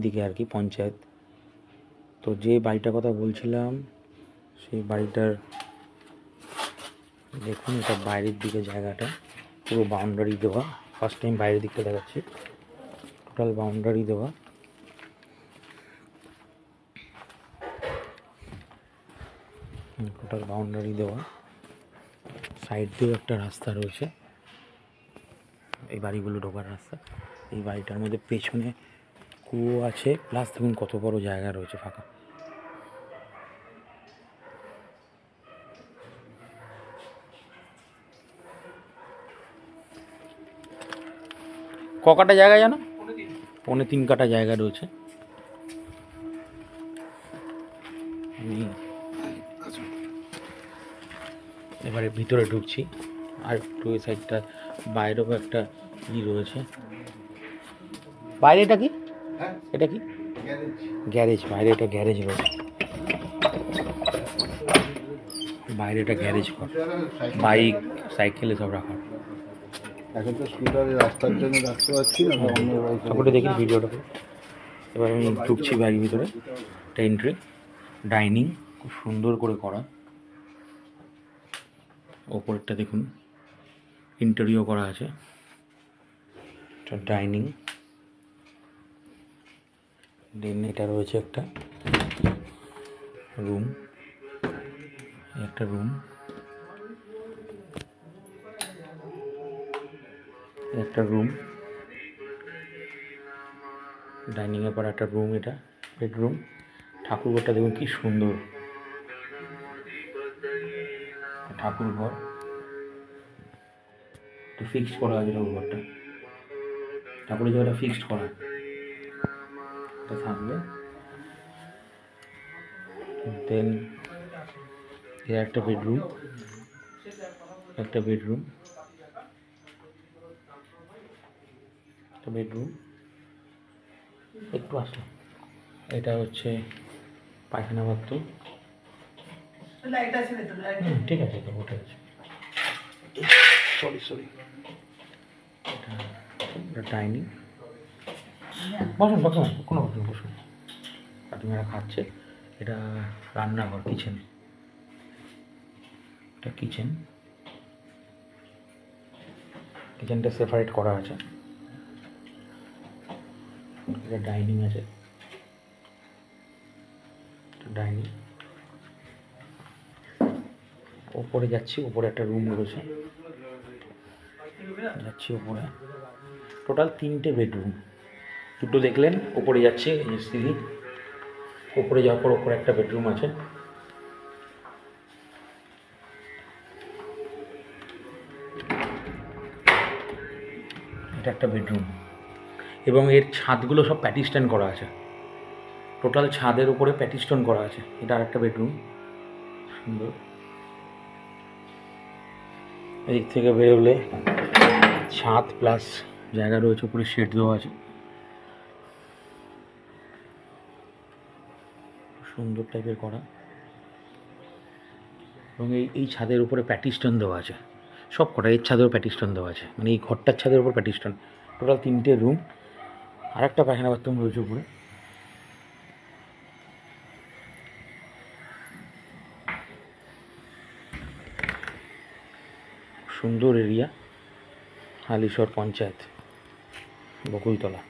দিকে আর কি পঞ্চায়েত। তো যে বাড়িটার কথা বলছিলাম সেই বাড়িটার দেখুন, এটা বাইরের দিকে জায়গাটা পুরো বাউন্ডারি দেওয়া। ফার্স্ট টাইম বাইরের দিকটা দেখাচ্ছি, টোটাল বাউন্ডারি দেওয়া। টোটাল বাউন্ডারি দেওয়া, সাইড দিয়েও একটা রাস্তা রয়েছে, এই বাড়িগুলো ঢোকার রাস্তা। এই বাড়িটার মধ্যে পেছনে কুয়ো আছে, প্লাস দেখুন কত বড় জায়গা রয়েছে ফাঁকা। ক কাটা জায়গা জানো? 3.25 কাটা জায়গা রয়েছে। এবারে ভিতরে ঢুকছি, আর একটু এই সাইডটা বাইরেও একটা রয়েছে। বাইরে এটা কি? এটা কি? গ্যারেজ। বাইরে এটা গ্যারেজ রয়েছে, বাইরে এটা গ্যারেজ ঘর, বাইক সাইকেল এসব রাখার। এখন তো স্কুটারে রাস্তার জন্য রাখতে পারছি না, তারপরে দেখি ভিডিওটা। এবার আমি ঢুকছি বাড়ির ভিতরে, একটা এন্ট্রি, ডাইনিং খুব সুন্দর করে করা। ওপরটা দেখুন ইন্টেরিয়র করা আছে, একটা ডাইনিং। দেন এটা রয়েছে একটা রুম, একটা রুম, একটা রুম, ডাইনিংয়ের পর একটা রুম, এটা বেডরুম। ঠাকুরঘরটা দেখুন কি সুন্দর, ঠাকুর ঘর ফিক্সড করা আছে। ঠাকুরঘরটা, ঠাকুরের জায়গাটা ফিক্সড করা, এটা থাকবে। দেন এর একটা বেডরুম, একটা বেডরুম, একটা বেডরুম। একটু আসলে এটা হচ্ছে পায়খানা বাথরুম। ঠিক আছে, তো ওটা আছে। সরি, এটা ডাইনিং। বসুন বসুন, কোনো বসুন। কাকিমারা খাচ্ছে। এটা রান্নাঘর, কিচেন। এটা কিচেন, কিচেনটা সেপারেট করা আছে। এটা ডাইনিং আছে, ডাইনিং। ওপরে যাচ্ছি, ওপরে একটা রুম রয়েছে, যাচ্ছি ওপরে। টোটাল 3টে বেডরুম, 2টো দেখলেন। ওপরে যাচ্ছে, এই সিঁড়ি, ওপরে যাওয়ার পর ওপরে একটা বেডরুম আছে। এটা একটা বেডরুম, এবং এর ছাদগুলো সব প্যাটিস্টন করা আছে। টোটাল ছাদের উপরে প্যাটিস্টন করা আছে। এটা আর একটা বেডরুম, সুন্দর। এদিক থেকে বেরোলে ছাদ প্লাস জায়গা রয়েছে, উপরে শেড দেওয়া আছে, সুন্দর টাইপের করা। এবং এই ছাদের উপরে প্যাটিস্টন দেওয়া আছে, সব কটা। এর ছাদেও প্যাটিস্টন দেওয়া আছে, মানে এই ঘরটার ছাদের উপর প্যাটিস্টন। টোটাল 3টে রুম, আর একটা পায়খানা বাথরুম রয়েছে উপরে। সুন্দর এরিয়া, হালিশহর পঞ্চায়েত, বকুলতলা।